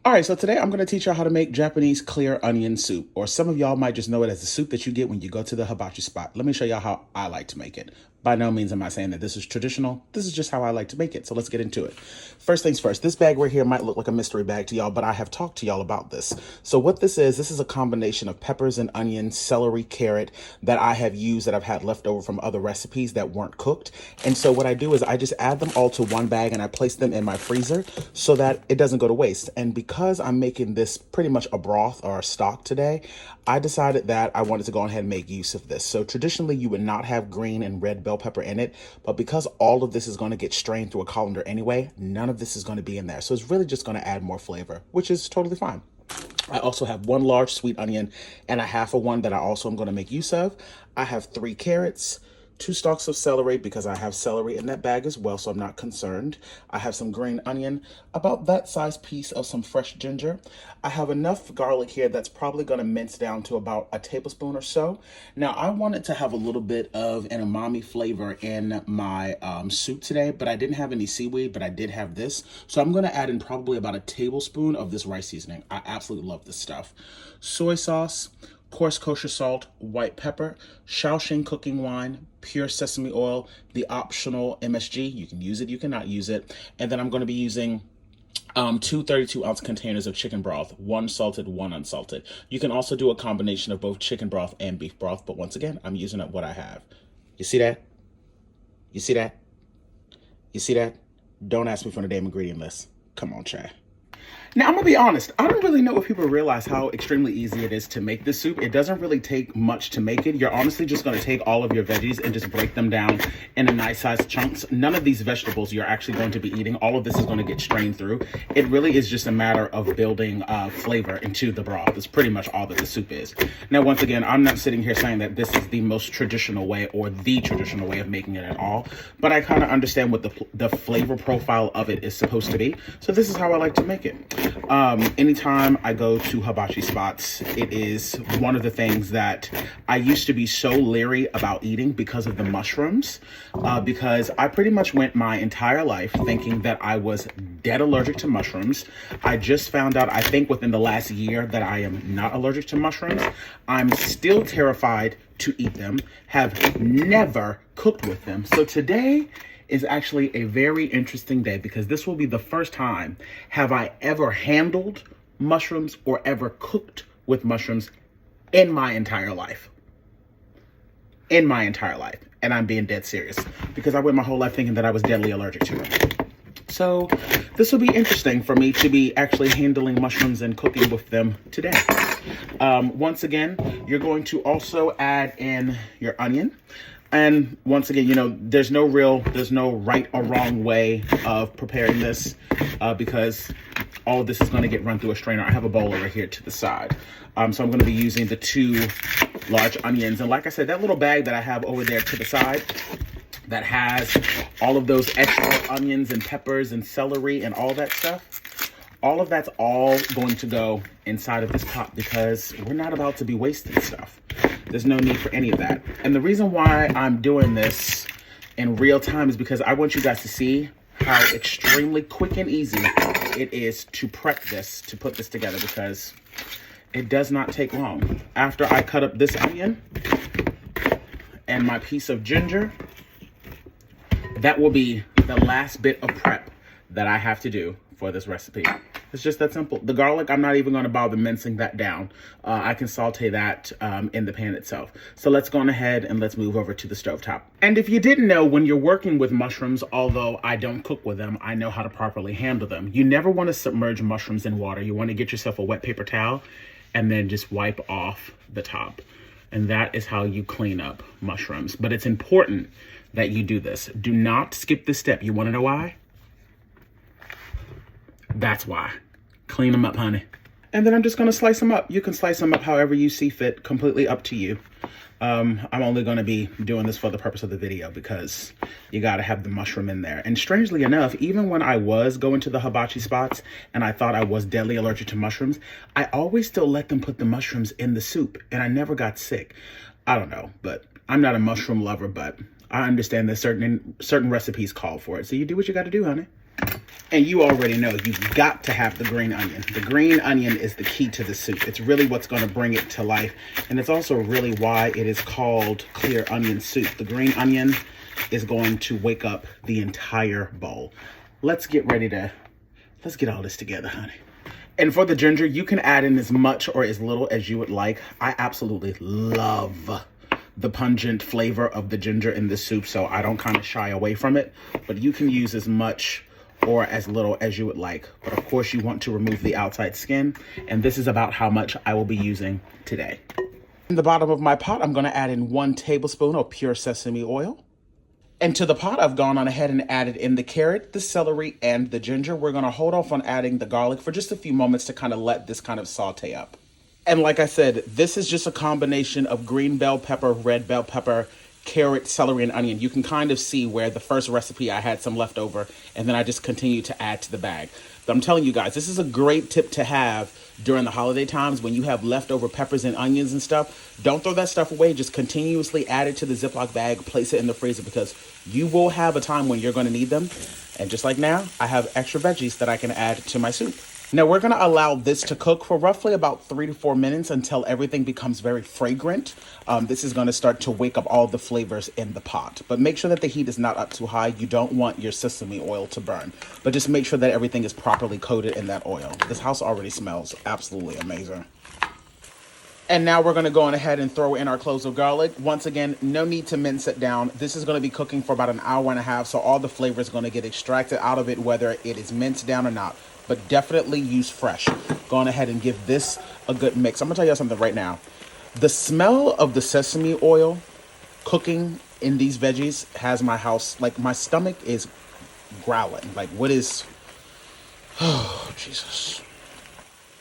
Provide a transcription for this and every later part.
All right, so today I'm going to teach y'all how to make Japanese clear onion soup, or some of y'all might just know it as the soup that you get when you go to the hibachi spot. Let me show y'all how I like to make it. By no means am I saying that this is traditional. This is just how I like to make it. So let's get into it. First things first, this bag right here might look like a mystery bag to y'all, but I have talked to y'all about this. So what this is a combination of peppers and onions, celery, carrot that I have used that I've had left over from other recipes that weren't cooked. And so what I do is I just add them all to one bag and I place them in my freezer so that it doesn't go to waste. And because I'm making this pretty much a broth or a stock today, I decided that I wanted to go ahead and make use of this. So traditionally you would not have green and red bell pepper in it, but because all of this is going to get strained through a colander anyway, none of this is going to be in there. So it's really just going to add more flavor, which is totally fine. I also have one large sweet onion and a half of one that I also am going to make use of. I have 3 carrots, 2 stalks of celery because I have celery in that bag as well, so I'm not concerned. I have some green onion, about that size piece of some fresh ginger. I have enough garlic here that's probably going to mince down to about a tablespoon or so. Now, I wanted to have a little bit of an umami flavor in my soup today, but I didn't have any seaweed, but I did have this. So I'm going to add in probably about a tablespoon of this rice seasoning. I absolutely love this stuff. Soy sauce, coarse kosher salt, white pepper, Shaoxing cooking wine, pure sesame oil, the optional MSG. You can use it, you cannot use it. And then I'm going to be using 2 32-ounce containers of chicken broth, 1 salted, 1 unsalted. You can also do a combination of both chicken broth and beef broth, but once again, I'm using up what I have. You see that? You see that? You see that? Don't ask me for the damn ingredient list. Come on, Chad. Now, I'm going to be honest. I don't really know if people realize how extremely easy it is to make this soup. It doesn't really take much to make it. You're honestly just going to take all of your veggies and just break them down into nice sized chunks. None of these vegetables you're actually going to be eating. All of this is going to get strained through. It really is just a matter of building flavor into the broth. It's pretty much all that the soup is. Now, once again, I'm not sitting here saying that this is the most traditional way or the traditional way of making it at all, but I kind of understand what the flavor profile of it is supposed to be. So this is how I like to make it. Anytime I go to hibachi spots, it is one of the things that I used to be so leery about eating because of the mushrooms, because I pretty much went my entire life thinking that I was dead allergic to mushrooms. I just found out, I think within the last year, that I am not allergic to mushrooms. I'm still terrified to eat them, have never cooked with them. So today is actually a very interesting day because this will be the first time have I ever handled mushrooms or ever cooked with mushrooms in my entire life. In my entire life. And I'm being dead serious because I went my whole life thinking that I was deadly allergic to them. So this will be interesting for me to be actually handling mushrooms and cooking with them today. Once again, you're going to also add in your onion. And once again, you know, there's no right or wrong way of preparing this because all of this is going to get run through a strainer. I have a bowl over here to the side. So I'm going to be using the 2 large onions. And like I said, that little bag that I have over there to the side that has all of those extra onions and peppers and celery and all that stuff, all of that's all going to go inside of this pot because we're not about to be wasting stuff. There's no need for any of that. And the reason why I'm doing this in real time is because I want you guys to see how extremely quick and easy it is to prep this, to put this together, because it does not take long. After I cut up this onion and my piece of ginger, that will be the last bit of prep that I have to do for this recipe. It's just that simple. The garlic, I'm not even going to bother mincing that down. I can saute that in the pan itself. So let's go on ahead and let's move over to the stovetop. And if you didn't know, when you're working with mushrooms, although I don't cook with them, I know how to properly handle them. You never want to submerge mushrooms in water. You want to get yourself a wet paper towel and then just wipe off the top. And that is how you clean up mushrooms. But it's important that you do this. Do not skip this step. You want to know why? That's why. Clean them up, honey. And then I'm just going to slice them up. You can slice them up however you see fit, completely up to you. I'm only going to be doing this for the purpose of the video because you got to have the mushroom in there. And strangely enough, even when I was going to the hibachi spots and I thought I was deadly allergic to mushrooms, I always still let them put the mushrooms in the soup and I never got sick. I don't know, but I'm not a mushroom lover, but I understand that certain recipes call for it. So you do what you got to do, honey. And you already know you've got to have the green onion. The green onion is the key to the soup. It's really what's going to bring it to life. And it's also really why it is called clear onion soup. The green onion is going to wake up the entire bowl. Let's get all this together, honey. And for the ginger, you can add in as much or as little as you would like. I absolutely love the pungent flavor of the ginger in this soup, so I don't kind of shy away from it. But you can use as much or as little as you would like. But of course, you want to remove the outside skin. And this is about how much I will be using today. In the bottom of my pot, I'm going to add in 1 tablespoon of pure sesame oil. And to the pot, I've gone on ahead and added in the carrot, the celery, and the ginger. We're going to hold off on adding the garlic for just a few moments to kind of let this kind of saute up. And like I said, this is just a combination of green bell pepper, red bell pepper, carrot, celery, and onion. You can kind of see where the first recipe I had some left over, and then I just continued to add to the bag. But I'm telling you guys, this is a great tip to have during the holiday times when you have leftover peppers and onions and stuff. Don't throw that stuff away. Just continuously add it to the Ziploc bag, place it in the freezer, because you will have a time when you're going to need them. And just like now, I have extra veggies that I can add to my soup. Now we're going to allow this to cook for roughly about 3 to 4 minutes until everything becomes very fragrant. This is going to start to wake up all the flavors in the pot. But make sure that the heat is not up too high. You don't want your sesame oil to burn. But just make sure that everything is properly coated in that oil. This house already smells absolutely amazing. And now we're going to go on ahead and throw in our cloves of garlic. Once again, no need to mince it down. This is going to be cooking for about an hour and a half, so all the flavor is going to get extracted out of it, whether it is minced down or not. But definitely use fresh. Go on ahead and give this a good mix. I'm going to tell you something right now. The smell of the sesame oil cooking in these veggies has my house, like my stomach is growling. Like what is, oh, Jesus.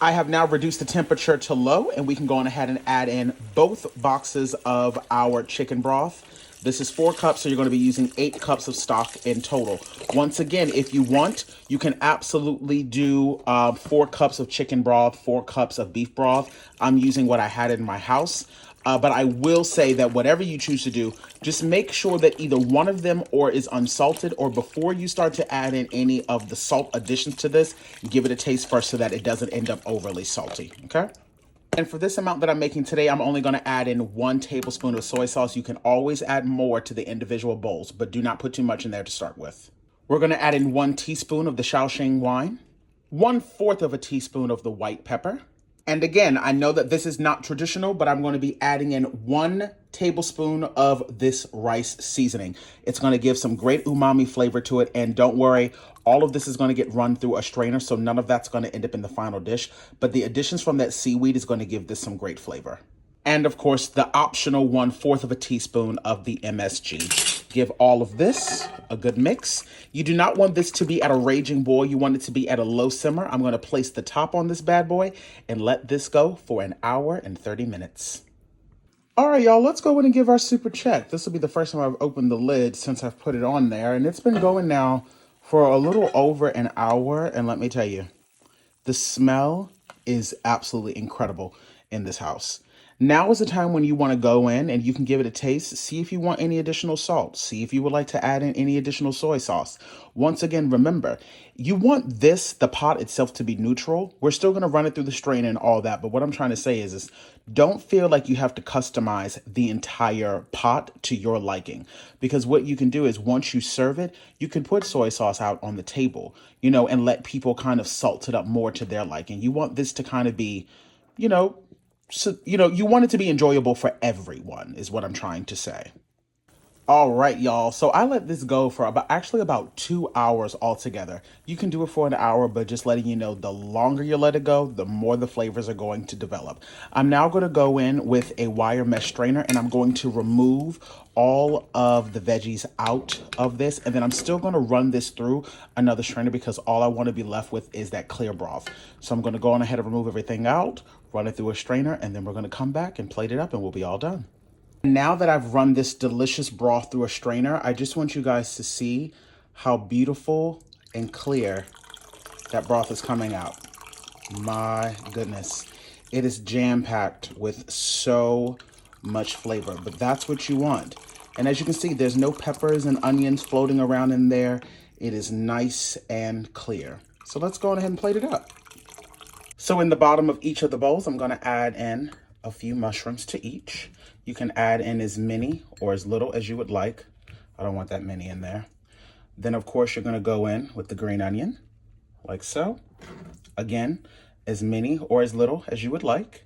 I have now reduced the temperature to low, and we can go on ahead and add in both boxes of our chicken broth. This is 4 cups, so you're going to be using 8 cups of stock in total. Once again, if you want, you can absolutely do 4 cups of chicken broth, 4 cups of beef broth. I'm using what I had in my house. But I will say that whatever you choose to do, just make sure that either one of them or is unsalted, or before you start to add in any of the salt additions to this, give it a taste first so that it doesn't end up overly salty, okay? And for this amount that I'm making today, I'm only going to add in 1 tablespoon of soy sauce. You can always add more to the individual bowls, but do not put too much in there to start with. We're going to add in 1 teaspoon of the Sautéing wine, 1/4 of a teaspoon of the white pepper. And again, I know that this is not traditional, but I'm going to be adding in 1 tablespoon of this rice seasoning. It's going to give some great umami flavor to it. And don't worry, all of this is going to get run through a strainer, so none of that's going to end up in the final dish. But the additions from that seaweed is going to give this some great flavor. And of course, the optional 1/4 of a teaspoon of the MSG. Give all of this a good mix. You do not want this to be at a raging boil. You want it to be at a low simmer. I'm going to place the top on this bad boy and let this go for an hour and 30 minutes. All right, y'all, let's go in and give our soup a check. This will be the first time I've opened the lid since I've put it on there, and it's been going now for a little over an hour. And let me tell you, the smell is absolutely incredible in this house. Now is the time when you want to go in and you can give it a taste. See if you want any additional salt. See if you would like to add in any additional soy sauce. Once again, remember, you want the pot itself to be neutral. We're still going to run it through the strainer and all that. But what I'm trying to say is don't feel like you have to customize the entire pot to your liking. Because what you can do is once you serve it, you can put soy sauce out on the table, and let people kind of salt it up more to their liking. You want this to kind of be, so, you want it to be enjoyable for everyone is what I'm trying to say. All right, y'all. So I let this go for about 2 hours altogether. You can do it for an hour, but just letting you know, the longer you let it go, the more the flavors are going to develop. I'm now going to go in with a wire mesh strainer, and I'm going to remove all of the veggies out of this. And then I'm still going to run this through another strainer because all I want to be left with is that clear broth. So I'm going to go on ahead and remove everything out, run it through a strainer, and then we're going to come back and plate it up and we'll be all done. Now that I've run this delicious broth through a strainer, I just want you guys to see how beautiful and clear that broth is coming out. My goodness. It is jam-packed with so much flavor, but that's what you want. And as you can see, there's no peppers and onions floating around in there. It is nice and clear. So let's go ahead and plate it up. So in the bottom of each of the bowls, I'm gonna add in a few mushrooms to each. You can add in as many or as little as you would like. I don't want that many in there. Then of course, you're gonna go in with the green onion, like so. Again, as many or as little as you would like.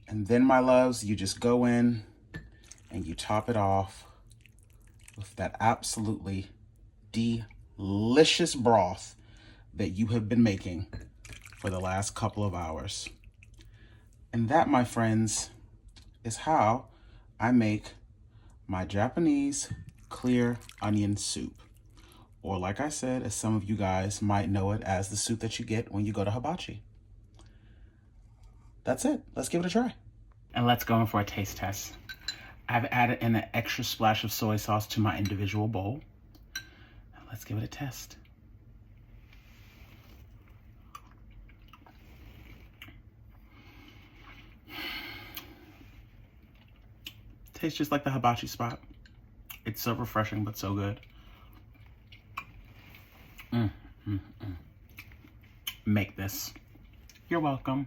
And then my loves, you just go in and you top it off with that absolutely delicious broth that you have been making for the last couple of hours. And that, my friends, is how I make my Japanese clear onion soup. Or like I said, as some of you guys might know it as the soup that you get when you go to hibachi. That's it. Let's give it a try. And let's go in for a taste test. I've added in an extra splash of soy sauce to my individual bowl. Let's give it a test. Tastes just like the hibachi spot. It's so refreshing, but so good. Make this. You're welcome.